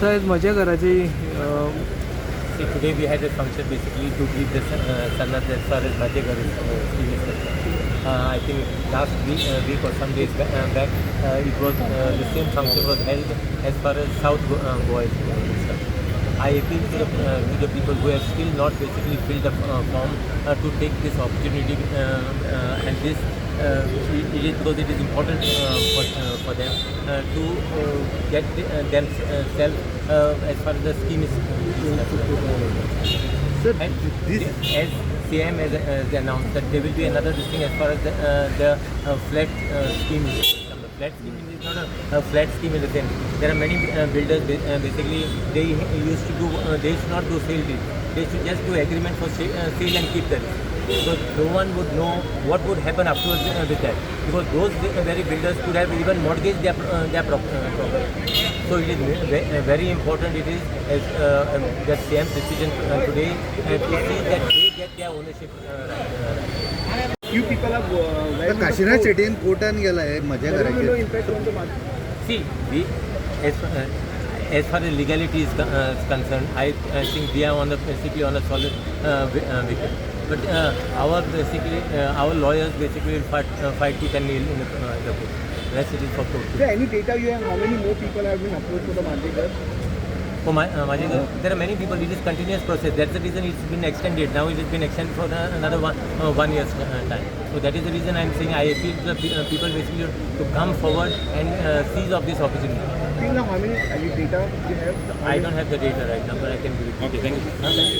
साहेब मजा करायची See, today we had a function basically to give the sanat as far as Bhajegar is concerned. I think last week or some days back, it was the same function was held as far as South Goa is concerned. I appeal to the people who have still not basically filled the form to take this opportunity and this it is because it is important for them to get themselves as far as the scheme is concerned. And this, as CM has announced that there will be another thing as far as the flat scheme is concerned. The flat scheme is not a flat scheme in the sense. There are many builders basically they used to do they should not do sale deal. They should just do agreement for sale and keep the risk. So no one would know what would happen afterwards with that, because those very builders could have even mortgaged their property. So it is very important. It is as the same decision today to see that they get their ownership right. Few people have Kashinath शेट्टीन कोर्टान गेलाय मजा करायची impact on the market. See, as far as legality is concerned, I think we are basically on a solid wicket. But our lawyers basically will fight to 10 nil in the court. Rest it is for court. Is there any data you have? How many more people have been approached for the Bhajegar? For Bhajegar, there are many people. It is continuous process. That's the reason it's been extended. Now it has been extended for another 1 year's time. So that is the reason I'm saying I appeal to the people basically to come forward and seize of this opportunity. Till now, how many data you have? I don't have the data right now, but I can give it to you. Thank you.